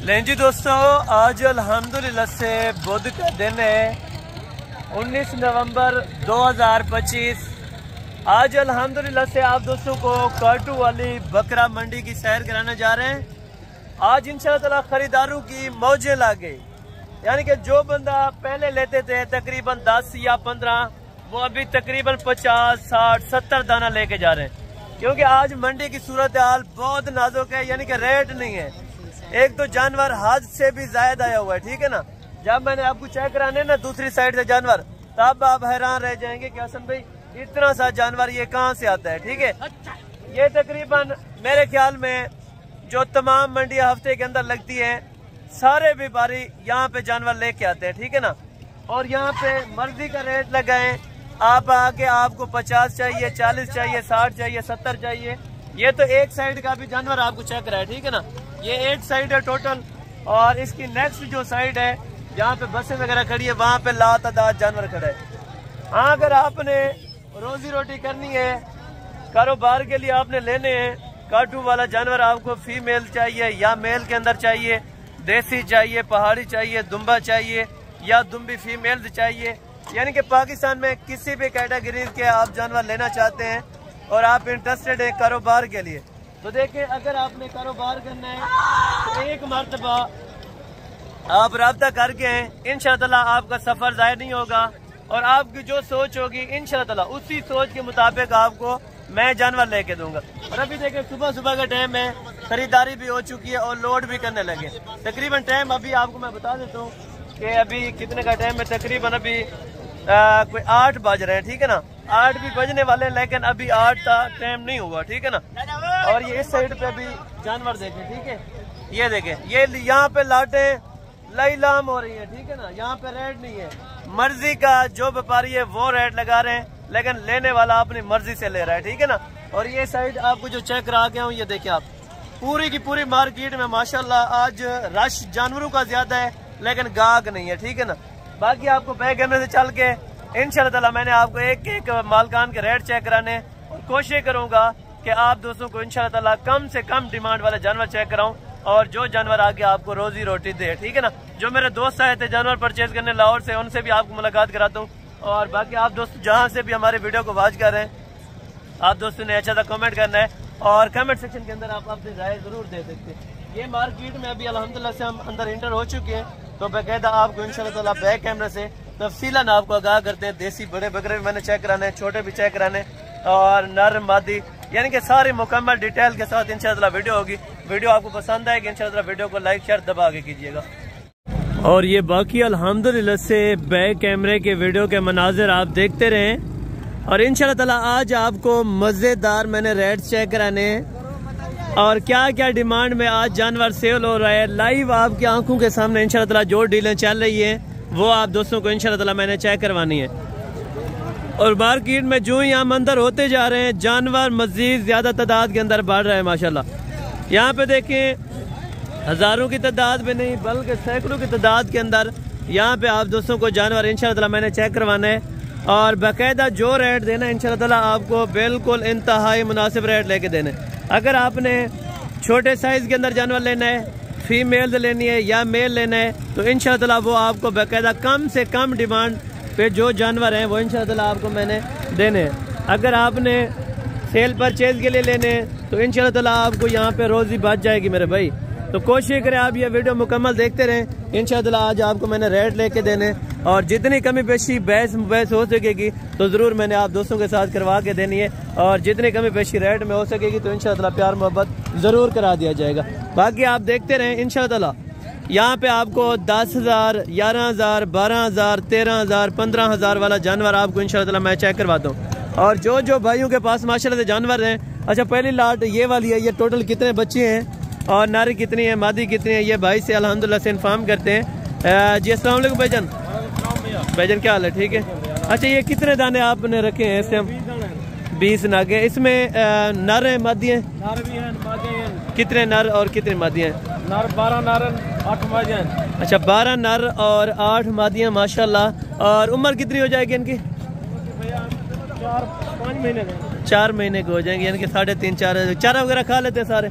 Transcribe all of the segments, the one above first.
लें जी दोस्तों, आज अल्हम्दुलिल्लाह से बुध का दिन है 19 नवंबर 2025। आज अल्हम्दुलिल्लाह से आप दोस्तों को काटू वाली बकरा मंडी की सैर कराने जा रहे हैं। आज इंशाअल्लाह ताला खरीदारों की मौजें लग गई, यानी कि जो बंदा पहले लेते थे तकरीबन 10 या 15, वो अभी तकरीबन 50, 60, 70 दाना लेके जा रहे हैं, क्योंकि आज मंडी की सूरत हाल बहुत नाजुक है, यानी कि रेट नहीं है। एक तो जानवर हद से भी ज्यादा आया हुआ है, ठीक है ना। जब मैंने आपको चेक कराने ना दूसरी साइड से जानवर, तब आप हैरान रह जाएंगे कि हसन भाई इतना सा जानवर ये कहाँ से आता है, ठीक है। ये तकरीबन मेरे ख्याल में जो तमाम मंडियां हफ्ते के अंदर लगती है, सारे व्यापारी यहाँ पे जानवर लेके आते हैं, ठीक है ना। और यहाँ पे मर्जी का रेट लगाएं, आप आके आपको 50 चाहिए, 40 चाहिए, 60 चाहिए, 70 चाहिए। ये तो एक साइड का भी जानवर आपको चेक करा है, ठीक है ना। ये 8 साइड है टोटल, और इसकी नेक्स्ट जो साइड है जहाँ पे बसें वगैरह खड़ी है, वहाँ पे लातादाद जानवर खड़ा है। हाँ, अगर आपने रोजी रोटी करनी है, कारोबार के लिए आपने लेने हैं, काटू वाला जानवर आपको फीमेल चाहिए या मेल के अंदर चाहिए, देसी चाहिए, पहाड़ी चाहिए, दुम्बा चाहिए या दुम्बी फीमेल चाहिए, यानी कि पाकिस्तान में किसी भी कैटेगरी के आप जानवर लेना चाहते हैं और आप इंटरेस्टेड है कारोबार के लिए, तो देखिए अगर आपने कारोबार करना है तो एक मरतबा आप राब्ता करके इंशाअल्लाह आपका सफर ज़ाया नहीं होगा, और आपकी जो सोच होगी इंशाअल्लाह उसी सोच के मुताबिक आपको मैं जानवर लेके दूंगा। और अभी देखिए सुबह सुबह का टाइम है, खरीदारी भी हो चुकी है और लोड भी करने लगे। तकरीबन टाइम अभी आपको मैं बता देता हूँ कि अभी कितने का टाइम है। तकरीबन अभी कोई 8 बज रहे हैं, ठीक है ना। 8 भी बजने वाले हैं, लेकिन अभी 8 का टाइम नहीं हुआ, ठीक है ना। और ये इस साइड पे भी जानवर देखें, ठीक है। ये देखें, ये यहाँ पे लाटें लईलाम हो रही है, ठीक है ना। यहाँ पे रेट नहीं है, मर्जी का जो व्यापारी है वो रेट लगा रहे हैं, लेकिन लेने वाला अपनी मर्जी से ले रहा है, ठीक है ना। और ये साइड आपको जो चेक करा गया हूँ, ये देखिए आप, पूरी की पूरी मार्केट में माशाल्लाह आज रश जानवरों का ज्यादा है, लेकिन गाहक नहीं है, ठीक है ना। बाकी आपको बैग कैमरे से चल के इंशाअल्लाह मैंने आपको एक एक मालकान के रेट चेक कराने, और कोशिश करूंगा कि आप दोस्तों को इंशाअल्लाह कम से कम डिमांड वाले जानवर चेक कराऊं, और जो जानवर आके आपको रोजी रोटी दे, ठीक है ना। जो मेरे दोस्त आए थे जानवर परचेज करने लाहौर से, उनसे भी आपको मुलाकात कराता हूँ। और बाकी आप दोस्त जहाँ से भी हमारे वीडियो को वॉच कर रहे हैं, आप दोस्तों ने अच्छा सा कमेंट करना है, और कमेंट सेक्शन के अंदर आप अपनी राय जरूर दे सकते हैं। ये मार्केट में अभी अल्हम्दुलिल्लाह से हम अंदर इंटर हो चुके हैं, तो बाकायदा आपको इंशाअल्लाह बैक कैमरे से तफसीलन आपको आगाह करते हैं। देसी बड़े बकरे भी मैंने चेक कराने हैं, छोटे भी चेक कराने, और नर मादी, यानी कि सारी मुकम्मल डिटेल के साथ इंशाअल्लाह वीडियो होगी। वीडियो आपको पसंद आएगी इंशाअल्लाह वीडियो को लाइक शेयर दबा के कीजिएगा। और ये बाकी अल्हम्दुलिल्लाह से बैक कैमरे के वीडियो के मनाजिर आप देखते रहें, और इंशाअल्लाह आज आपको मज़ेदार मैंने रेट चेक कराने हैं, और क्या क्या डिमांड में आज जानवर सेल हो रहा है लाइव आपकी आंखों के सामने। इंशाअल्लाह जो डीलें चल रही है वो आप दोस्तों को इंशाअल्लाह मैंने चेक करवानी है। और मार्केट में जो ही हम अंदर होते जा रहे हैं, जानवर मजीद ज्यादा तादाद के अंदर बढ़ रहा है माशाल्लाह। यहाँ पे देखें, हजारों की तादाद में नहीं बल्कि सैकड़ों की तादाद के अंदर यहाँ पे आप दोस्तों को जानवर इंशाअल्लाह मैंने चेक करवाना है, और बाकायदा जो रेट देना है इंशाअल्लाह आपको बिल्कुल इंतहाई मुनासिब रेट लेके देने। अगर आपने छोटे साइज के अंदर जानवर लेना है, फीमेल लेनी है या मेल लेना है, तो इंशाअल्लाह वो आपको बाकायदा कम से कम डिमांड पे जो जानवर हैं वो इंशाअल्लाह आपको मैंने देने हैं। अगर आपने सेल परचेज के लिए लेने हैं तो इंशाअल्लाह आपको यहाँ पे रोजी बच जाएगी मेरे भाई। तो कोशिश करें आप ये वीडियो मुकम्मल देखते रहें, इंशाअल्लाह आज आपको मैंने रेट लेके देने, और जितनी कमी पेशी बहस हो सकेगी तो ज़रूर मैंने आप दोस्तों के साथ करवा के देनी है, और जितनी कमी पेशी रेट में हो सकेगी तो इंशाअल्लाह प्यार मोहब्बत ज़रूर करा दिया जाएगा। बाकी आप देखते रहें इंशाअल्लाह। यहाँ पे आपको 10,000, 11,000, 12,000, 13,000, 15,000 वाला जानवर आपको इंशाअल्लाह मैं चेक करवाता हूँ। और जो भाइयों के पास माशाल्लाह से जानवर हैं, अच्छा पहली लाट ये वाली है, ये टोटल कितने बच्चे हैं और नारी कितनी है, मादी कितनी है, ये भाई से अल्हम्दुलिल्लाह से इन्फॉर्म करते हैं। जी अस्सलाम वालेकुम भाईजान। भाईजान क्या हाल है, ठीक है। अच्छा ये कितने दाने आपने रखे हैं इस टाइम? 20 नागे। इसमें नर है मादी है? नर भी है, मादी है। कितने नर और कितने मादियाँ हैं? नर 12 नर 8 मादियाँ। अच्छा 12 नर और 8 मादियाँ माशाल्लाह। और उम्र कितनी हो जाएगी इनकी? 4-5 महीने 4 महीने की हो जाएंगे, यानी कि 3.5-4 चारा वगैरह खा लेते हैं सारे?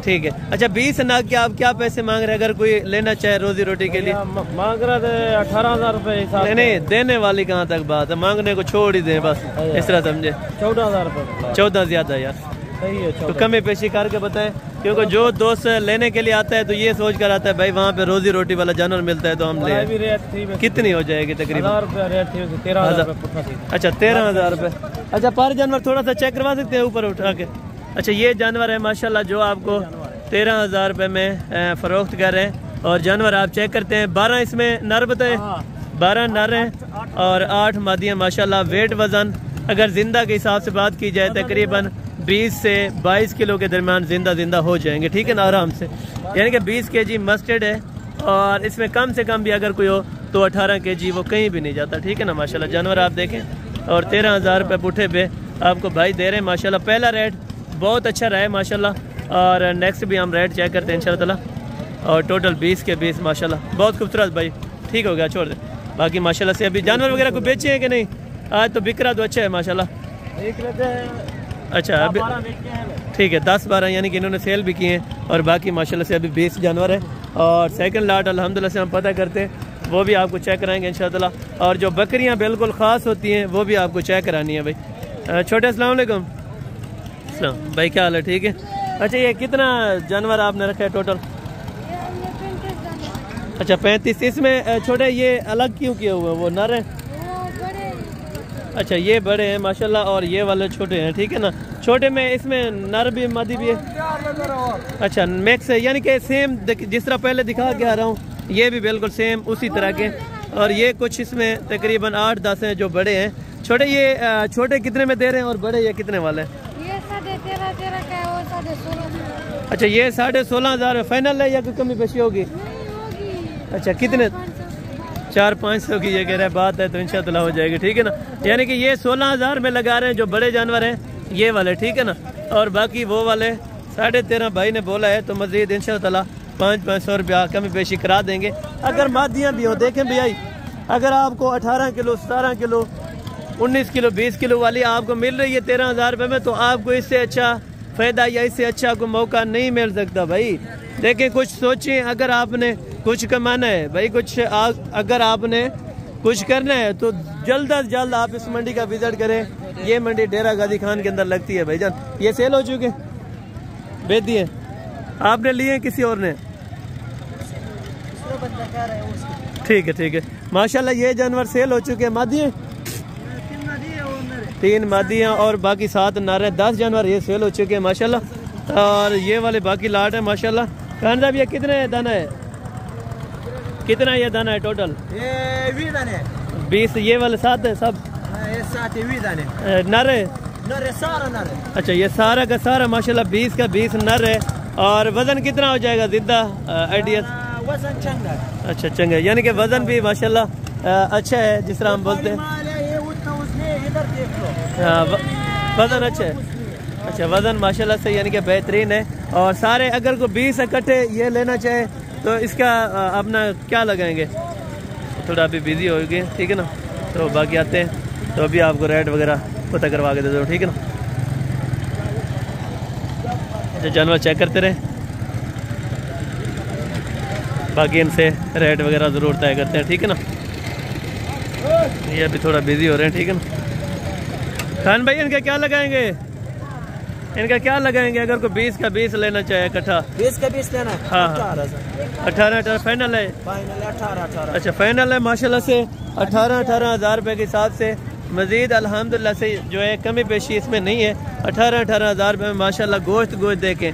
ठीक है। अच्छा 20 नाग के आप क्या पैसे मांग रहे हैं अगर कोई लेना चाहे रोजी रोटी के लिए? मांग रहे थे 18,000 रुपए हिसाब। नहीं, देने वाली कहाँ तक बात है, मांगने को छोड़ ही दें बस, इस तरह समझे। 14,000 रुपए। 14 ज्यादा यार, सही है। तो कमी पेशी करके बताएं, क्योंकि जो दोस्त लेने के लिए आता है तो ये सोच कर आता है भाई वहाँ पे रोजी रोटी वाला जानवर मिलता है तो हम ले। कितनी हो जाएगी तकरीबन? 13,000। अच्छा 13,000 रुपए। अच्छा पर जानवर थोड़ा सा चेक करवा सकते हैं ऊपर उठा के? अच्छा ये जानवर है माशाल्लाह जो आपको 13,000 रुपए में फरोख्त कर रहे हैं, और जानवर आप चेक करते हैं 12 इसमें नर बताए, 12 नर हैं और 8 मादियाँ माशाल्लाह। वेट वजन अगर जिंदा के हिसाब से बात की जाए तकरीबन 20 से 22 किलो के दरमियान जिंदा हो जाएंगे, ठीक है ना, आराम से। यानी कि 20 kg मस्टर्ड है, और इसमें कम से कम भी अगर कोई हो तो 18 kg वो कहीं भी नहीं जाता, ठीक है ना माशाल्लाह। जानवर आप देखें, और 13,000 रुपये पुठे पे आपको भाई दे रहे हैं माशाल्लाह। पहला रेट बहुत अच्छा रहा है माशाल्लाह, और नेक्स्ट भी हम रेट चेक करते हैं इंशाल्लाह। और टोटल 20 के 20 माशाल्लाह, बहुत खूबसूरत भाई, ठीक हो गया, छोड़ दे। बाकी माशाल्लाह से अभी जानवर वगैरह को बेचे हैं कि नहीं? आज तो बिक्रा तो अच्छा है माशाल्लाह। अच्छा अभी ठीक है, 10-12 यानी कि इन्होंने सेल भी किए हैं, और बाकी माशाल्लाह से अभी 20 जानवर है। और सेकंड लाट अल्हम्दुलिल्लाह से हम पता करते हैं, वो भी आपको चेक कराएंगे इंशाल्लाह। और जो बकरियां बिल्कुल ख़ास होती हैं वो भी आपको चेक करानी है भाई। छोटे अस्सलाम वालेकुम। भाई क्या हाल है? ठीक है। अच्छा ये कितना जानवर आपने रखा है टोटल? अच्छा 35। इसमें छोटे ये अलग क्यों किए हुए, वो नर है? अच्छा ये बड़े हैं माशाल्लाह, और ये वाले छोटे हैं, ठीक है ना। छोटे में इसमें नर भी मादी भी है? अच्छा मिक्स है, यानी कि सेम जिस तरह पहले दिखा के आ रहा हूँ, ये भी बिल्कुल सेम उसी तरह के। और ये कुछ इसमें तकरीबन 8-10 हैं जो बड़े हैं। छोटे ये छोटे कितने में दे रहे हैं, और बड़े ये कितने वाले हैं? ये 13,500 का है, वो 16,500। अच्छा ये 16,500 फाइनल है या कोई कमी पेशी होगी? अच्छा कितने? 400-500 की ये कह रहा है, बात है तो इंशाल्लाह हो जाएगी, ठीक है ना। यानी कि ये 16,000 में लगा रहे हैं जो बड़े जानवर हैं ये वाले, ठीक है ना। और बाकी वो वाले 13.5 भाई ने बोला है, तो मजीद इंशाल्लाह 500 रुपया कमी पेशी करा देंगे। अगर मादियाँ भी हो, देखें भैया, अगर आपको 18 किलो 17 किलो 19 किलो 20 किलो वाली आपको मिल रही है 13,000 रुपये में, तो आपको इससे अच्छा फ़ायदा या इससे अच्छा कोई मौका नहीं मिल सकता भाई। देखें कुछ सोचें, अगर आपने कुछ कमाना है भाई, अगर आपने कुछ करना है तो जल्द अज जल्द आप इस मंडी का विजिट करें। ये मंडी डेरा गाजी खान के अंदर लगती है भाईजान। ये सेल हो चुके, बेच दिए आपने, लिए किसी और ने? ठीक है माशाल्लाह। ये जानवर सेल हो चुके हैं। मादियाँ 3 मादियाँ और बाकी 7 नारे, 10 जानवर ये सेल हो चुके हैं माशाल्लाह। और ये वाले बाकी लाट है माशाल्लाह। खान साहब ये कितने दाना है, कितना ये दाना है टोटल? ये 20 दाने। 20। ये वाले 7 है सब? ये 7 20 दाने नर है? नर है, सारा नर है। अच्छा ये सारा का सारा माशाल्लाह 20 का 20 नर है। और वजन कितना हो जाएगा जिंदा आइडिया? वजन चंगा। अच्छा चंगा, यानी कि वजन भी माशाल्लाह अच्छा है, जिस तरह हम बोलते हैं। हाँ वजन अच्छा है। अच्छा वजन माशाल्लाह से यानी कि बेहतरीन है। और सारे अगर को 20 इकट्ठे ये लेना चाहे तो इसका अपना क्या लगाएंगे? थोड़ा अभी बिजी हो गए, ठीक है ना, तो बाकी आते हैं तो अभी आपको रेट वगैरह पता करवा के दे दो, ठीक है ना। अच्छा जानवर चेक करते रहे, बाकी इनसे रेट वगैरह ज़रूर तय करते हैं, ठीक है ना। ये अभी थोड़ा बिजी हो रहे हैं, ठीक है ना। खान भाई इनका क्या लगाएंगे, इनका क्या लगाएंगे अगर कोई 20 का 20 लेना चाहे इकट्ठा? 20 का 20 लेना। हाँ 18 फाइनल है। फाइनल 18। अच्छा फाइनल है माशाल्लाह से 18 हज़ार रुपये के हिसाब से। मज़ीद अल्हम्दुलिल्लाह से जो है कमी पेशी इसमें नहीं है। 18 हज़ार रुपये में माशाल्लाह गोश्त देखें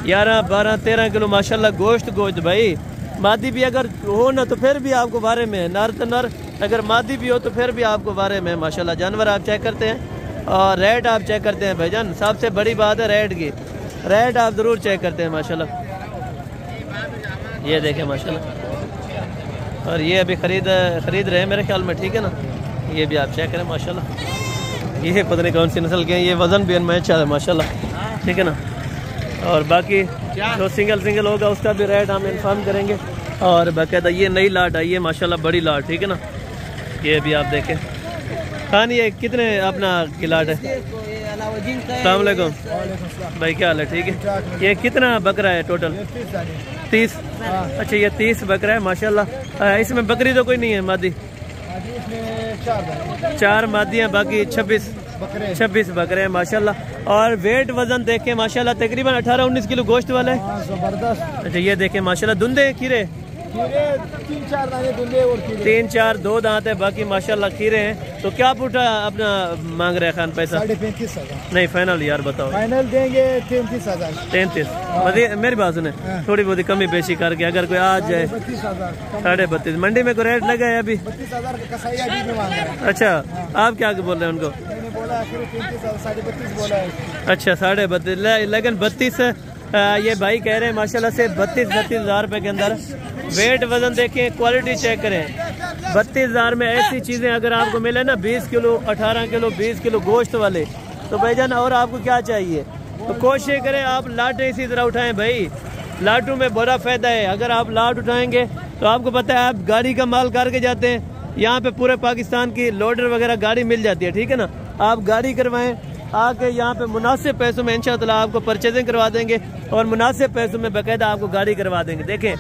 11-12-13 किलो माशाल्लाह गोश्त भाई। मादी भी अगर हो ना तो फिर भी आपको बारे में, नर तो नर, अगर मादी भी हो तो फिर भी आपको बारे में माशाल्लाह। जानवर आप चेक करते हैं और रेट आप चेक करते हैं भाईजान, सबसे बड़ी बात है रेट की, रेट आप ज़रूर चेक करते हैं माशाल्लाह। ये देखें माशाल्लाह, और ये अभी खरीद रहे हैं मेरे ख्याल में, ठीक है ना। ये भी आप चेक करें माशाल्लाह। ये पता नहीं कौन सी नस्ल के हैं, ये वज़न भी इनमें अच्छा है माशाल्लाह, ठीक है ना। और बाकी जो सिंगल होगा उसका भी रेट हम इन्फॉर्म करेंगे। और बाकायदा ये नई लाट आई है माशाल्लाह, बड़ी लाट, ठीक है ना। ये भी आप देखें खान, ये कितने अपना की लाट है? अस्सलाम वालेकुम भाई, क्या हाल है? ठीक है। ये कितना बकरा है टोटल? 30। अच्छा, ये 30 बकरा है माशाल्लाह। इसमें बकरी तो कोई नहीं है मादी? 4 मादियाँ, बाकी 26 बकरे हैं माशाल्लाह। और वेट वजन देखें माशाल्लाह तकरीबन 18-19 किलो गोश्त वाला है। जबरदस्त। अच्छा, ये देखें माशाल्लाह। धुंधे खीरे 3-4 दाने धुंधे और खीरे 3-4 2 दांत है, बाकी माशाल्लाह खीरे हैं। तो क्या पूछा अपना मांग रहे खान पैसा? 35,000। नहीं, फाइनल यार बताओ। फाइनल देंगे 33,000। 33 मेरी बात सुने, थोड़ी बहुत कमी पेशी करके अगर कोई आ जाए। 32,500 मंडी में कोई रेट लगा है अभी? 32,000 का कसाईया भी में मांग रहा है। अच्छा, आप क्या बोल रहे हैं उनको? मैंने बोला आखिर 33,000 बोला है। अच्छा, 32.5 लेकिन 32 ये भाई कह रहे हैं माशाल्लाह से 32,000 रुपए के अंदर। वेट वजन देखें, क्वालिटी चेक करें। 32,000 में ऐसी चीजें अगर आपको मिले ना 20 किलो 18 किलो 20 किलो गोश्त वाले, तो भाईजान और आपको क्या चाहिए? तो कोशिश करें आप लाटें इसी तरह उठाएं भाई। लाटू में बड़ा फायदा है। अगर आप लाट उठाएंगे तो आपको पता है आप गाड़ी का माल करके जाते हैं, यहाँ पे पूरे पाकिस्तान की लोडर वगैरह गाड़ी मिल जाती है, ठीक है ना। आप गाड़ी करवाएं, आके यहाँ पे मुनासिब पैसों में इंशाअल्लाह आपको परचेजिंग करवा देंगे और मुनासिब पैसों में बाकायदा आपको गाड़ी करवा देंगे। देखें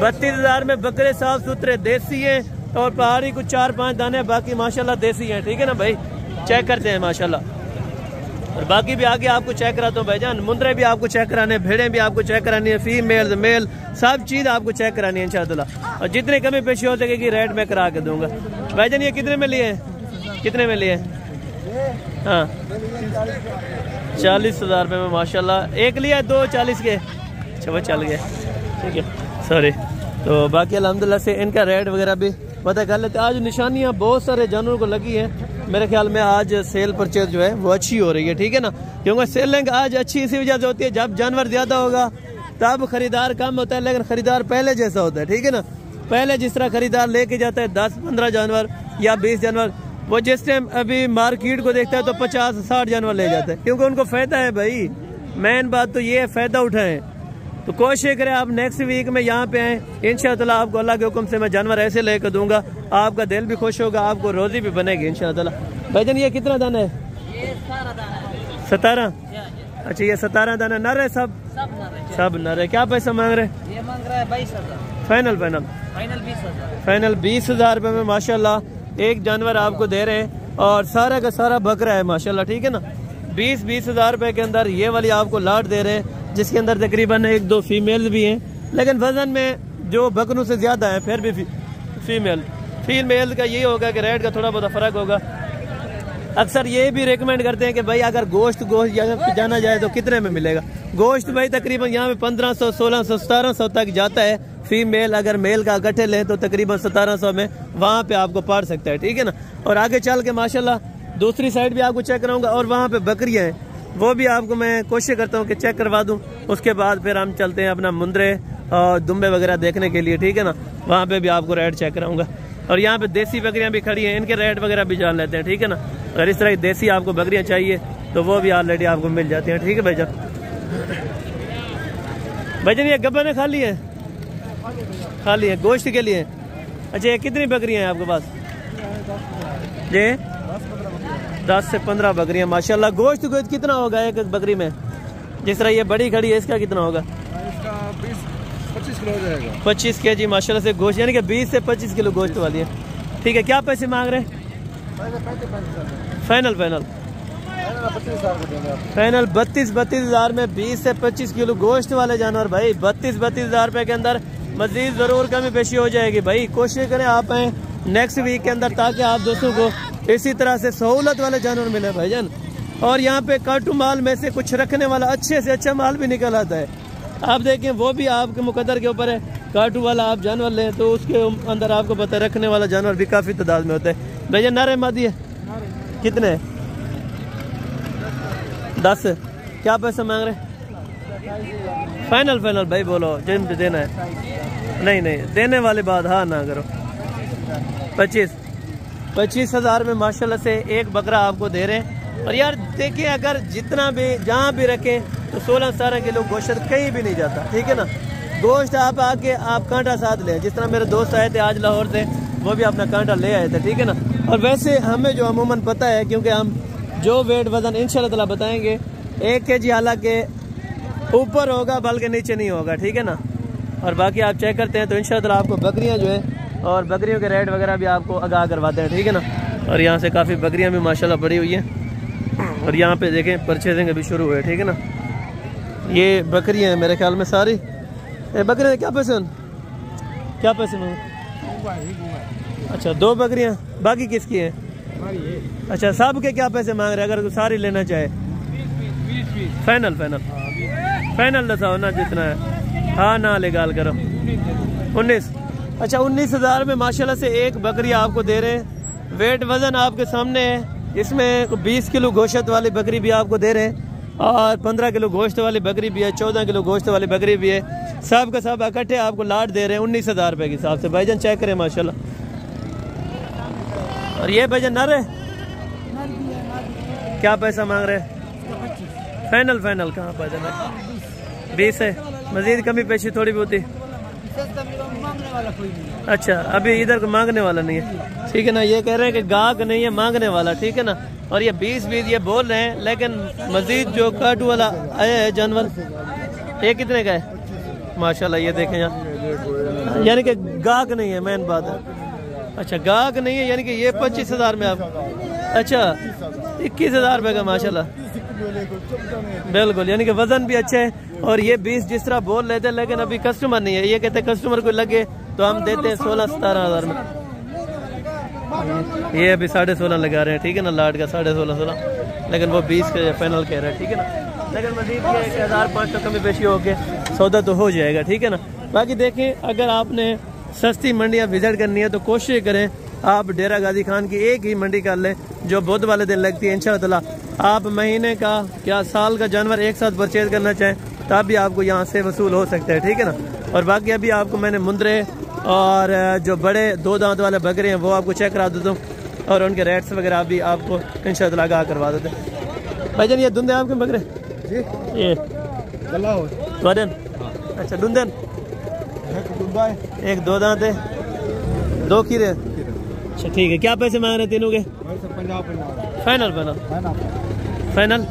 32,000 में बकरे साफ सुथरे देसी हैं और पहाड़ी कुछ 4-5 दाने, बाकी माशाल्लाह देसी हैं, ठीक है ना भाई। चेक करते हैं माशाल्लाह। और बाकी भी आगे आपको चेक कराता हूँ भाईजान। मुंद्रे भी आपको चेक कराने, भेड़ें भी आपको चेक करानी है, फीमेल मेल सब चीज़ आपको चेक करानी है इंशाअल्लाह। और जितने कमी पेशी हो सकेगी रेट में करा के दूंगा भाईजान। ये कितने में लिए? कितने में लिए? हाँ, 40,000 रुपये में माशाल्लाह। एक लिया 2 40 के। अच्छा, वो चल गया, ठीक है, सॉरी। तो बाकी अल्हम्दुलिल्लाह से इनका रेट वगैरह भी पता कर लेते। आज निशानियाँ बहुत सारे जानवरों को लगी हैं। मेरे ख्याल में आज सेल परचेज जो है वो अच्छी हो रही है, ठीक है ना। क्योंकि सेलिंग आज अच्छी इसी वजह से होती है, जब जानवर ज़्यादा होगा तब खरीदार कम होता है, लेकिन खरीदार पहले जैसा होता है, ठीक है ना। पहले जिस तरह खरीदार लेके जाता है 10-15 जानवर या 20 जानवर, वो जिस टाइम अभी मार्केट को देखता है तो 50-60 जानवर ले जाता है, क्योंकि उनको फायदा है भाई। मेन बात तो ये है, फायदा उठाएं। तो कोशिश करें आप नेक्स्ट वीक में यहाँ पे आएँ, इंशाअल्लाह आपको अल्लाह के हुक्म से मैं जानवर ऐसे लेकर दूंगा, आपका दिल भी खुश होगा, आपको रोजी भी बनेगी इंशाअल्लाह। भाईजान ये कितना दाना है? 17। अच्छा, ये 17 दाना नर है? सब नर है। क्या पैसा मांग रहे हैं? ये मांग रहा है 22,000। फाइनल 20,000 रुपये में माशाल्लाह एक जानवर आपको दे रहे हैं और सारा का सारा बकरा है माशाल्लाह, ठीक है ना। 20,000 रुपये के अंदर ये वाली आपको लाट दे रहे हैं, जिसके अंदर तकरीबन 1-2 फीमेल्स भी हैं, लेकिन वजन में जो बकरों से ज़्यादा है, फिर भी फीमेल का यही होगा कि रेट का थोड़ा बहुत फ़र्क होगा। अक्सर ये भी रेकमेंड करते हैं कि भाई अगर गोश्त जाना जाए तो कितने में मिलेगा गोश्त? भाई तकरीबन यहाँ पे 1500, 1600, 1700 तक जाता है फीमेल। अगर मेल का इकट्ठे लें तो तकरीबन 1700 में वहाँ पे आपको पड़ सकता है, ठीक है ना। और आगे चल के माशाल्लाह दूसरी साइड भी आपको चेक कराऊंगा और वहाँ पे बकरियाँ हैं, वो भी आपको मैं कोशिश करता हूँ कि चेक करवा दूँ। उसके बाद फिर हम चलते हैं अपना मुंद्रे और दुम्बे वगैरह देखने के लिए, ठीक है ना। वहाँ पे भी आपको रेट चेक कराऊंगा। और यहाँ पे देसी बकरियाँ भी खड़ी हैं, इनके रेट वगैरह भी जान लेते हैं, ठीक है ना। अगर इस तरह की देसी आपको बकरियाँ चाहिए तो वो भी ऑलरेडी आपको मिल जाती हैं, ठीक है भाईजान। भाईजान ये गब्बन है खाली है? खाली है गोश्त के लिए। अच्छा, ये कितनी बकरियाँ हैं आपके पास? ये 10 से 15 बकरियाँ माशाल्लाह। गोश्त कितना होगा एक बकरी में? जिस तरह ये बड़ी खड़ी है इसका कितना होगा? 25 किलो हो जाएगा। 25 केजी माशाल्लाह से गोश्त, यानी कि 20 से 25 किलो गोश्त वाली है, ठीक है। क्या पैसे मांग रहे हैं? फाइनल 32,000 में 20 से 25 किलो गोश्त वाले जानवर भाई। 32,000 रुपए के अंदर मजीद जरूर कमी पेशी हो जाएगी भाई। कोशिश करें आप आए नेक्स्ट वीक के अंदर, ताकि आप दोस्तों को इसी तरह से सहूलत वाले जानवर मिले भाईजान। और यहाँ पे काटू माल में से कुछ रखने वाला अच्छे से अच्छा माल भी निकल आता है। आप देखें वो भी आपके मुकद्दर के ऊपर है। काटू वाला आप जानवर लें तो उसके अंदर आपको पता है रखने वाला जानवर भी काफ़ी तादाद में होता है भाईजान। नारे मादी है कितने? 10। क्या पैसा मांग रहे? फाइनल भाई बोलो, जिन देना है। नहीं देने वाली बात हाँ ना करो। 25,000 में माशाल्लाह से एक बकरा आपको दे रहे हैं। और यार देखिए, अगर जितना भी जहाँ भी रखें तो 16-17 किलो गोश्त कहीं भी नहीं जाता, ठीक है ना। गोश्त आप आके आप कांटा साथ लें, जिस तरह मेरे दोस्त आए थे आज लाहौर से, वो भी अपना कांटा ले आए थे, ठीक है ना। और वैसे हमें जो अमूमन पता है, क्योंकि हम जो वेट वजन इंशाल्लाह ताला बताएंगे 1 kg हालांकि ऊपर होगा बल्कि नीचे नहीं होगा, ठीक है ना। और बाकी आप चेक करते हैं तो इंशाल्लाह ताला आपको बकरियां जो है और बकरियों के रेट वगैरह भी आपको आगाह करवाते हैं, ठीक है ना। और यहाँ से काफ़ी बकरियां भी माशाल्लाह पड़ी हुई हैं और यहाँ पे देखें परचेजिंग अभी शुरू हुए, ठीक है ना। ये बकरियां हैं मेरे ख्याल में सारी। ये बकरियां क्या पैसे क्या पैसे में? अच्छा 2 बकरियां, बाकी किसकी है? अच्छा सब के क्या पैसे मांग रहे हैं अगर सारी लेना चाहे? फाइनल फाइनल फाइनल बताओ ना जितना है। हाँ ना ले गाल करो 19। अच्छा 19,000 में माशाल्लाह से एक बकरी आपको दे रहे हैं। वेट वजन आपके सामने है, इसमें 20 किलो गोश्त वाली बकरी भी आपको दे रहे हैं और 15 किलो गोश्त वाली बकरी भी है, 14 किलो गोश्त वाली बकरी भी है। सब का सब इकट्ठे आपको लाट दे रहे हैं 19,000 रुपये के हिसाब से। भाईजान चेक करें माशाल्लाह। और ये भाईजान नर है, क्या पैसा मांग रहे हैं? फाइनल फाइनल कहाँ पैसा है? 20 है, मजीद कमी पेशी थोड़ी बहुत ही। अच्छा अभी इधर को मांगने वाला नहीं है, ठीक है ना। ये कह रहे हैं कि गाहक नहीं है मांगने वाला, ठीक है ना। और ये 20 ये बोल रहे हैं, लेकिन मजीद जो काटू वाला आया है जानवर ये कितने का है? माशाल्लाह ये देखें यहाँ, यानी कि गाहक नहीं है, मेन बात है। अच्छा गाहक नहीं है, यानी कि ये 25,000 में आप। अच्छा 21,000 रुपये का माशाल्लाह, बिल्कुल, यानी कि वजन भी अच्छा है। और ये 20 जिस तरह बोल लेते हैं, लेकिन अभी कस्टमर नहीं है। ये कहते हैं कस्टमर को लगे तो हम देते हैं 16-17,000 में। ये अभी 16.5 लगा रहे हैं, ठीक है ना, लाट का 16.5, लेकिन वो 20 के फाइनल कह रहे हैं, ठीक है ना। लेकिन मजीद 1,500 कमी पेशी होके सौदा तो हो जाएगा, ठीक है ना। बाकी देखें अगर आपने सस्ती मंडियाँ विजिट करनी है तो कोशिश करें आप डेरा गाजी खान की एक ही मंडी कर लें जो बुध वाले दिन लगती है। इंशाअल्लाह आप महीने का क्या साल का जानवर एक साथ परचेज करना चाहें तब भी आपको यहाँ से वसूल हो सकता है, ठीक है ना। और बाकी अभी आपको मैंने मुंदरे और जो बड़े 2 दांत वाले बकरे हैं वो आपको चेक करा देता हूँ और उनके रेट्स वगैरह भी आपको इंशाअल्लाह आगाह करवा देते हैं। भाईजान ये दुंदे आपके बकरे जी? ये अच्छा दुंदन एक 2 दांत है, 2 खीरे। अच्छा ठीक है, क्या पैसे मांग रहे तीनों के? 50 फाइनल फाइनल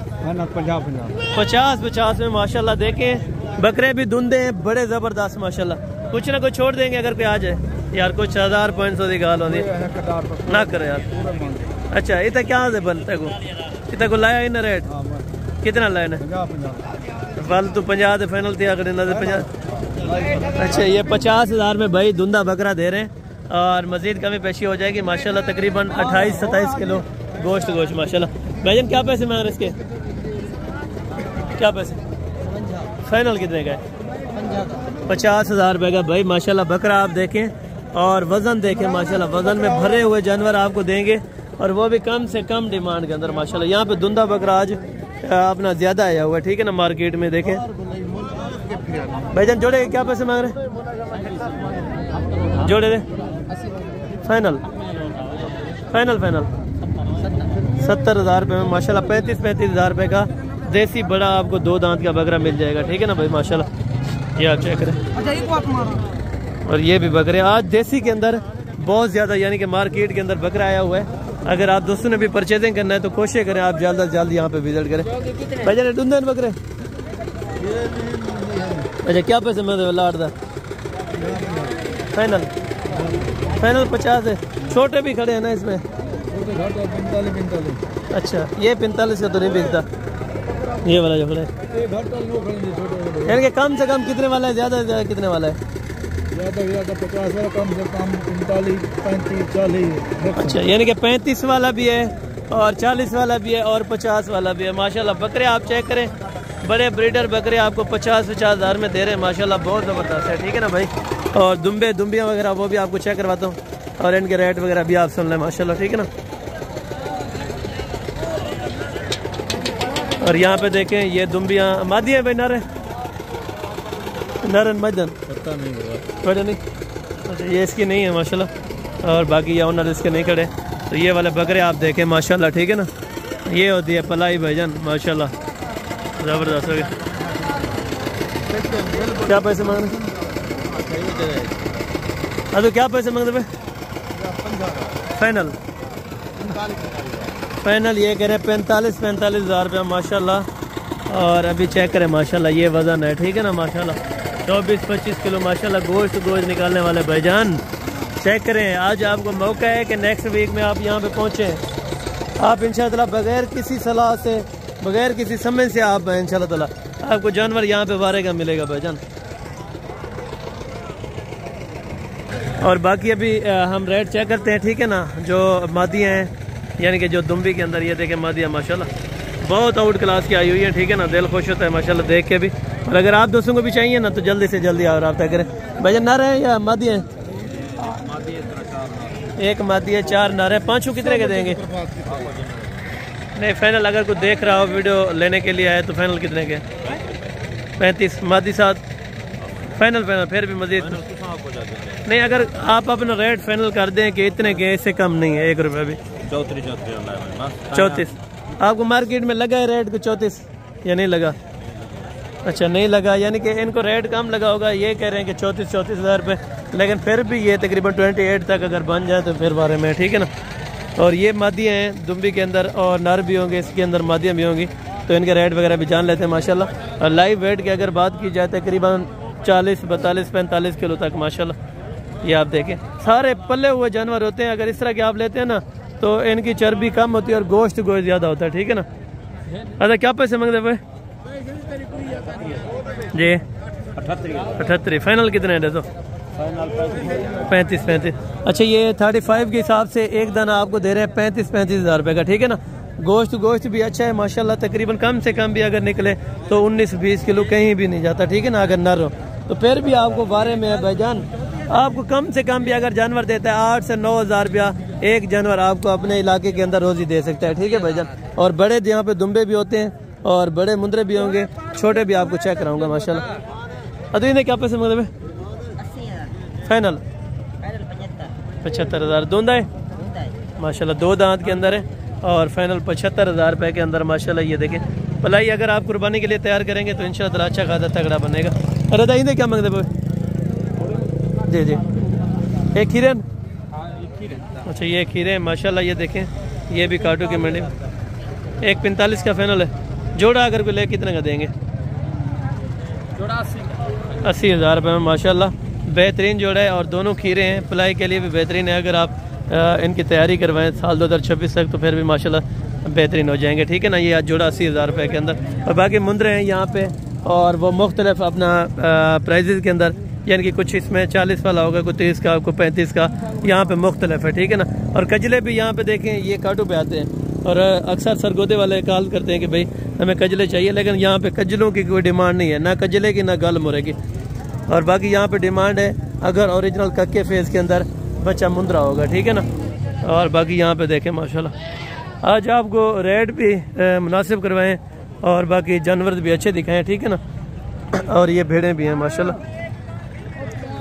50 में माशाल्लाह। देखें बकरे भी धुंधे हैं, बड़े जबरदस्त माशाल्लाह। कुछ ना कुछ छोड़ देंगे अगर कोई आ जाए यार, कुछ 1,500 की गाल होती ना करे यार। अच्छा इतना क्या है बनते को? इतना को लाया इन रेट कितना लाया ना? फालतू 50 फाइनल थी अगर 50। अच्छा ये 50,000 में भाई धुंधा बकरा दे रहे हैं और मजीद कमी पेशी हो जाएगी माशाल्लाह। तकरीबन 28-27 किलो गोश्त माशाल्लाह। भाईजान क्या पैसे मांग रहे इसके? क्या पैसे फाइनल कितने का है? 50,000 रुपये का भाई माशाल्लाह बकरा आप देखें और वजन देखें माशाल्लाह। वजन में भरे हुए जानवर आपको देंगे और वो भी कम से कम डिमांड के अंदर माशाल्लाह। यहाँ पे धुंधा बकरा आज अपना ज्यादा आया हुआ है, ठीक है ना, मार्केट में देखें। भाईजान जोड़े क्या पैसे मांग रहे? जोड़े दे फाइनल फाइनल फाइनल 70,000 रुपये में माशाल्लाह। 35,000 रुपये का देसी बड़ा आपको 2 दांत का बकरा मिल जाएगा, ठीक है ना भाई माशाल्लाह। ये आप चेक करें। और ये भी बकरे आज देसी के अंदर बहुत ज़्यादा, यानी कि मार्केट के अंदर बकरा आया हुआ है। अगर आप दोस्तों ने भी परचेजिंग करना है तो कोशिश करें आप जल्द से जल्द यहाँ पे विजिट करें। भाई जान डूंदन बकरे अच्छा क्या पैसे में लाट दा? फाइनल फाइनल 50 है। छोटे भी खड़े हैं ना इसमें? अच्छा ये 45 का तो नहीं बिकता, ये वाला जो खड़ा है। यानी कि कम से कम कितने वाला है? ज्यादा से ज्यादा कितने वाला है? ज्यादा 50 वाला, कम से कम 45, 35, 40। अच्छा यानी कि 35 वाला भी है और 40 वाला भी है और 50 वाला भी है माशाल्लाह। बकरे आप चेक करें, बड़े ब्रीडर बकरे आपको 50-50,000 में दे रहे हैं माशाल्लाह, बहुत ज़बरदस्त है, ठीक है ना भाई। और दुम्बियाँ वगैरह वो भी आपको चेक करवाता हूँ और इनके रेट वगैरह भी आप सुन लें माशाल्लाह, ठीक है ना। और यहाँ पे देखें ये दुम्बियाँ मादी है भाई, नर है? नरन मदन पता नहीं। अच्छा ये इसकी नहीं है माशाल्लाह और बाकी ये ओनर इसके नहीं खड़े। तो ये वाले बकरे आप देखें माशाल्लाह, ठीक है ना। ये होती है पलाई भाईजान माशाल्लाह, ज़बरदस्त हो गया। क्या पैसे मांग रहे? हाँ तो क्या पैसे मांग रहे? फाइनल फाइनल ये कह रहे 45 हज़ार रुपया माशाल्लाह। और अभी चेक करें माशाल्लाह ये वज़न है, ठीक है ना माशाल्लाह 24-25 किलो माशाल्लाह गोश्त निकालने वाले भाईजान। चेक करें, आज आपको मौका है कि नेक्स्ट वीक में आप यहाँ पे पहुँचें। आप इंशाअल्लाह बगैर किसी सलाह से, बगैर किसी समय से आप इंशाअल्लाह आपको जानवर यहाँ पे वारे का मिलेगा भाईजान। और बाकी अभी हम रेट चेक करते हैं, ठीक है ना। जो मादियाँ हैं यानी कि जो दुम्बी के अंदर ये देखें मादियाँ माशाल्लाह बहुत आउट क्लास की आई हुई है, ठीक है ना। दिल खुश होता है माशाल्लाह देख के भी। और अगर आप दोस्तों को भी चाहिए ना तो जल्दी से जल्दी आप रब्ता करें। भाईजान नर है या मादी है? एक मादी है, 4 नर है। पाँचों कितने के देंगे? नहीं फाइनल अगर कोई देख रहा हो वीडियो लेने के लिए आए तो फाइनल कितने के? 35 मादी 7 फाइनल फिर भी मजीद नहीं। अगर आप अपना रेट फाइनल कर दें कि इतने के, इससे कम नहीं है 1 रुपये भी। 34 आपको मार्केट में लगा है रेट को 34 या नहीं लगा? अच्छा नहीं लगा, यानी कि इनको रेट कम लगा होगा। ये कह रहे हैं कि 34 हज़ार रुपये, लेकिन फिर भी ये तकरीबन 28 तक अगर बन जाए तो फिर बारे में, ठीक है ना। और ये मादियाँ हैं दुम्बी के अंदर और नर भी होंगे, इसके अंदर मादियाँ भी होंगी, तो इनके रेट वगैरह भी जान लेते हैं माशाल्लाह। और लाइव वेट की अगर बात की जाए तकरीबन 40, 42, 45 किलो तक माशाल्लाह। ये आप देखें सारे पल्ले हुए जानवर होते हैं। अगर इस तरह के आप लेते हैं ना तो इनकी चर्बी कम होती है और गोश्त ज़्यादा होता है, ठीक है ना। अच्छा क्या पैसे मांगते भाई जी? 78 फाइनल कितने है? तो 35। अच्छा ये 35 के हिसाब से एक दाना आपको दे रहे हैं 35 हज़ार रुपये का, ठीक है ना। गोश्त भी अच्छा है माशाल्लाह। तकरीबन कम से कम भी अगर निकले तो 19-20 किलो कहीं भी नहीं जाता, ठीक है ना। अगर नर हो तो फिर भी आपको बारे में है भाईजान, आपको कम से कम भी अगर जानवर देता है 8 से 9 हज़ार रुपया एक जानवर आपको अपने इलाके के अंदर रोजी दे सकता है, ठीक है भाईजान। और बड़े यहाँ पे दुम्बे भी होते हैं और बड़े मुंदरे भी होंगे, छोटे भी आपको चेक कराऊंगा माशाल्लाह। अभी इन्हें क्या पैसे मांगते हैं? फाइनल 75 हज़ार। दूंदा है माशाल्लाह, 2 दांत के अंदर है और फाइनल 75 हज़ार रुपये के अंदर माशाल्लाह। ये देखें पलाई अगर आप कुर्बानी के लिए तैयार करेंगे तो इंशाल्लाह अच्छा खासा तगड़ा बनेगा। अरे दाई इन्हें क्या मांगते भाई? जी एक खीरन। अच्छा ये खीरे माशाल्लाह। ये देखें ये भी काटू की मंडी में 145 का फाइनल है। जोड़ा अगर कोई ले कितने का देंगे? जोड़ा 80 हज़ार रुपये में माशाल्लाह। बेहतरीन जोड़ा है और दोनों खीरे हैं, पलाई के लिए भी बेहतरीन है। अगर आप इनकी तैयारी करवाएं साल 2026 तक तो फिर भी माशाल्लाह बेहतरीन हो जाएंगे, ठीक है ना। ये आज जोड़ा 80 हज़ार रुपये के अंदर। और बाकी मुंदरे हैं यहाँ पे और वो मुख्तलिफ अपना प्राइजेज़ के अंदर, यानी कि कुछ इसमें 40 वाला होगा, कोई 30 का, कोई 35 का, यहाँ पे मुख्तलिफ है, ठीक है ना। और कजले भी यहाँ पे देखें ये काटू पे आते हैं और अक्सर सरगोदे वाले कॉल करते हैं कि भाई हमें कजले चाहिए, लेकिन यहाँ पे कजलों की कोई डिमांड नहीं है, ना कजले की ना गल मुरे की। और बाकी यहाँ पे डिमांड है अगर ओरिजिनल कक्के फेस के अंदर बच्चा मुंदरा होगा, ठीक है ना। और बाकी यहाँ पे देखें माशाल्लाह आज आपको रेट भी मुनासिब करवाएं और बाकी जानवर भी अच्छे दिखाएं, ठीक है ना। और ये भेड़ें भी हैं माशाल्लाह।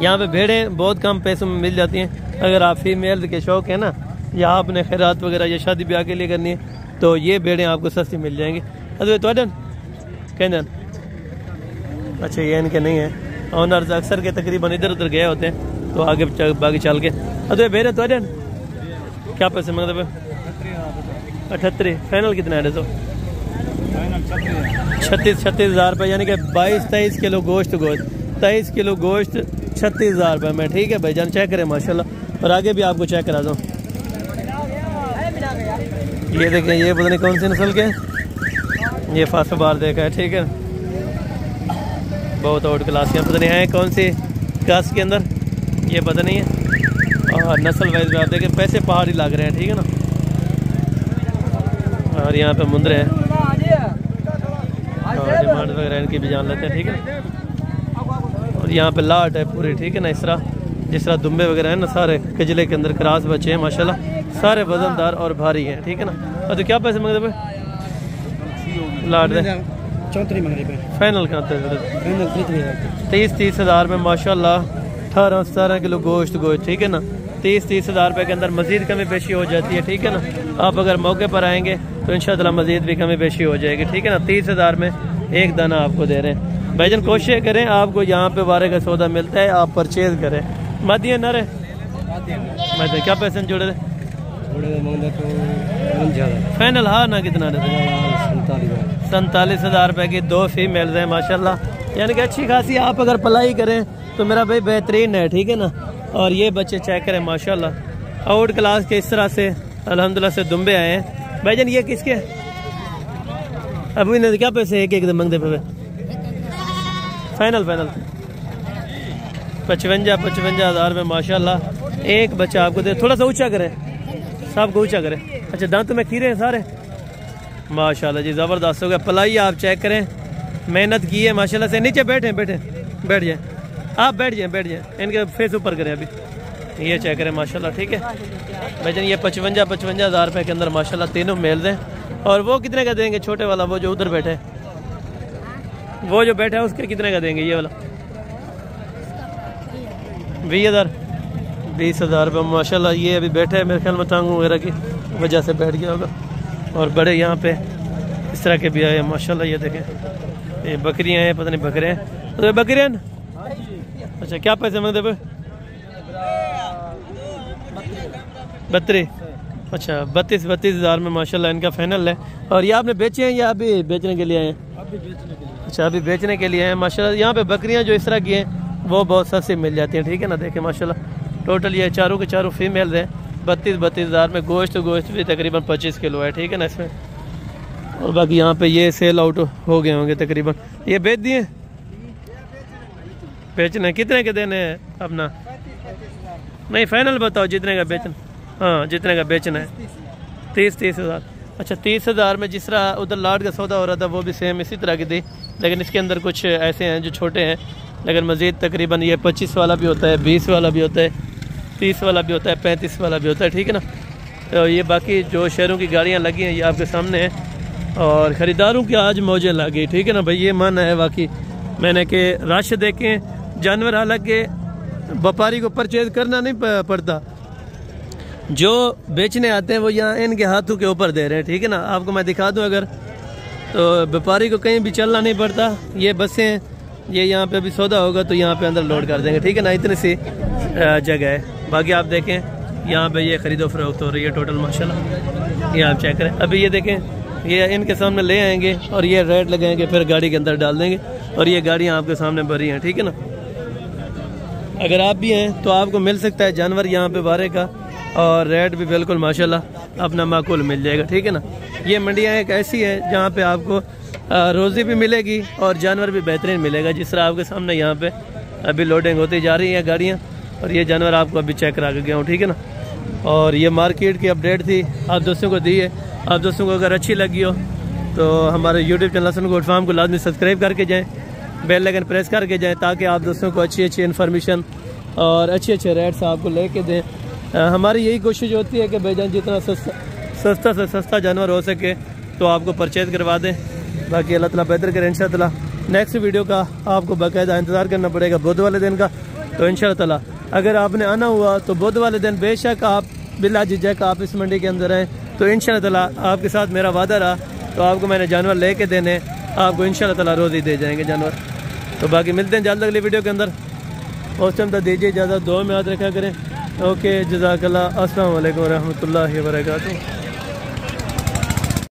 यहाँ पे भेड़ें बहुत कम पैसों में मिल जाती हैं। अगर आप फीमेल के शौक है ना या आपने खैरात वगैरह या शादी ब्याह के लिए करनी है तो ये भेड़ें आपको सस्ती मिल जाएंगी। अरे तो कहना अच्छा ये इनके नहीं है, ऑनर्स अक्सर के तकरीबन इधर उधर गए होते हैं तो आगे बाकी चल के। अरे भेड़े तो क्या पैसे मांगते? 78 फाइनल कितना है? तो 36 हज़ार रुपये, यानी कि 22-23 किलो गोश्त 23 किलो गोश्त 36 हज़ार रुपये में, ठीक है भाईजान। चेक करें माशाल्लाह। और आगे भी आपको चेक करा दूँ। ये देखें ये पता नहीं कौन सी नस्ल के, ये फर्स्ट बार देखा है, ठीक है। बहुत आउट क्लास के पता नहीं है कौन सी कास्ट के अंदर, ये पता नहीं है। और नस्ल वाइज भी आप देखें पैसे पहाड़ी लग रहे हैं, ठीक है ना। और यहाँ पे मुंदरे हैं और डिमांड वगैरह इनकी भी जान लेते हैं, ठीक है। और यहाँ पे लाट है पूरी, ठीक है ना। इस तरह जिस तरह दुम्बे वगैरह हैं ना सारे कजले के अंदर क्रास बच्चे हैं माशाल्लाह, सारे वजनदार और भारी हैं, ठीक है ना। और तो क्या पैसे मांगते भाई? लाट दे 34 फाइनल का 30 हज़ार में माशाल्लाह। 18-17 किलो गोश्त, ठीक है ना। 30 हज़ार रुपये के अंदर मजीद कमी पेशी हो जाती है, ठीक है ना। आप अगर मौके पर आएंगे तो इंशाअल्लाह मजीद भी कमी पेशी हो जाएगी, ठीक है ना। 30 हज़ार में एक दाना आपको दे रहे हैं भाईजान। कोशिश करें आपको यहाँ पे वारे का सौदा मिलता है, आप परचेज करें। मादिया नर है क्या पैसे जोड़े थे? फाइनल हाँ ना कितना 47,000 रुपए की 2 फीमेल्स हैं माशाल्लाह, यानी कि अच्छी खासी आप अगर पलाई करें तो मेरा भाई बेहतरीन है, ठीक है ना। और ये बच्चे चेक करें माशाल्लाह आउट क्लास के इस तरह से अल्हम्दुलिल्लाह से दुम्बे आए हैं। भाईजान ये किसके अभी ने क्या पैसे एक मंगते पे फाइनल 55,000 में माशाल्लाह एक बच्चा आपको दे। थोड़ा सा ऊंचा करें, सबको ऊंचा करें। अच्छा दांत में खीरे हैं सारे माशाल्लाह जी, ज़बरदस्त हो गया। पलाई आप चेक करें, मेहनत की है माशाल्लाह से। नीचे बैठ जाए, आप बैठ जाए, इनके फेस ऊपर करें अभी। ये चेक करें माशाल्लाह, ठीक है भाईजान। ये 55,000 रुपये के अंदर माशाल्लाह तीनों मेल दें। और वो कितने का देंगे छोटे वाला, वो जो उधर बैठे है, वो जो बैठा है उसके कितने का देंगे? ये वाला 20,000 रुपये माशाल्लाह। ये अभी बैठे है मेरे ख्याल में टांगों वगैरह की वजह से बैठ गया होगा। और बड़े यहाँ पे इस तरह के भी आए माशाल्लाह। ये देखें, ये बकरियाँ हैं, पता नहीं बकरे हैं तो बकरियाँ। अच्छा क्या पैसे मांगते पे? 32। अच्छा 32,000 में माशाल्लाह इनका फाइनल है। और ये आपने बेचे हैं या अभी बेचने के लिए आए हैं? अच्छा अभी बेचने के लिए हैं माशाल्लाह। यहाँ पे बकरियाँ जो इस तरह की हैं वो बहुत सस्ती मिल जाती हैं, ठीक है ना। देखें माशाल्लाह टोटल ये चारों के चारों फीमेल हैं। 32,000 में गोश्त भी तकरीबन 25 किलो है, ठीक है ना इसमें। और बाकी यहाँ पे ये सेल आउट हो गए होंगे तकरीबन। ये बेच दिए, बेचने कितने के देने हैं अपना? नहीं फाइनल बताओ जितने का बेचना। हाँ जितने का बेचना है 30,000। अच्छा 30,000 में जिस तरह उधर लाट का सौदा हो रहा था वो भी सेम इसी तरह की थी, लेकिन इसके अंदर कुछ ऐसे हैं जो छोटे हैं। लेकिन मज़ीद तकरीबन ये 25 वाला भी होता है, 20 वाला भी होता है, 30 वाला भी होता है, 35 वाला भी होता है, ठीक है ना। तो ये बाकी जो शहरों की गाड़ियाँ लगी हैं ये आपके सामने हैं। और ख़रीदारों की आज मौजें लगी, ठीक है ना भाई। ये माना है वाकई मैंने कि रश देखें जानवर, हालांकि व्यापारी को परचेज करना नहीं पड़ता, जो बेचने आते हैं वो यहाँ इनके हाथों के ऊपर दे रहे हैं, ठीक है ना। आपको मैं दिखा दूं अगर, तो व्यापारी को कहीं भी चलना नहीं पड़ता। ये बसें ये यहाँ पे भी सौदा होगा तो यहाँ पे अंदर लोड कर देंगे, ठीक है ना। इतनी सी जगह है। बाकी आप देखें यहाँ पे ये खरीदो फरोख्त हो रही है टोटल माशाल्लाह। ये आप चेक करें। अभी ये देखें ये इनके सामने ले आएंगे और ये रेट लगाएंगे, फिर गाड़ी के अंदर डाल देंगे और ये गाड़ियाँ आपके सामने भरी हैं, ठीक है ना। अगर आप भी हैं तो आपको मिल सकता है जानवर यहाँ पे बारे का, और रेट भी बिल्कुल माशाल्लाह अपना माकूल मिल जाएगा, ठीक है ना। ये मंडियाँ एक ऐसी है जहाँ पे आपको रोज़ी भी मिलेगी और जानवर भी बेहतरीन मिलेगा। जिस तरह आपके सामने यहाँ पे अभी लोडिंग होती जा रही है गाड़ियाँ, और ये जानवर आपको अभी चेक करा के गया हूँ, ठीक है ना। और ये मार्केट की अपडेट थी, आप दोस्तों को दी है। आप दोस्तों को अगर अच्छी लगी हो तो हमारे YouTube channel Hasan goat farm को लाजमी सब्सक्राइब करके जाएँ, बेल आइकन प्रेस करके जाएँ, ताकि आप दोस्तों को अच्छी अच्छी इन्फॉर्मेशन और अच्छे अच्छे रेट्स आपको लेके दें। हमारी यही कोशिश होती है कि भाईजान जितना सस्ता से सस्ता जानवर हो सके तो आपको परचेज करवा दें। बाकी अल्लाह ताला बेहतर करें इंशाअल्लाह। नेक्स्ट वीडियो का आपको बाकायदा इंतज़ार करना पड़ेगा बुध वाले दिन का। तो इंशाअल्लाह अगर आपने आना हुआ तो बुध वाले दिन बेशक आप बिला झिझक आप इस मंडी के अंदर आएँ, तो इंशाअल्लाह आपके साथ मेरा वादा रहा तो आपको मैंने जानवर लेके देने, आपको इंशाअल्लाह रोज़ ही दे जाएंगे जानवर। तो बाकी मिलते हैं जल्द अगली वीडियो के अंदर। उस टाइम तक दीजिए इजाज़त, दुआ में याद रखा करें। ओके जज़ाकल्लाह, अस्सलाम वालेकुम रहमतुल्लाहि व बरकातुहू।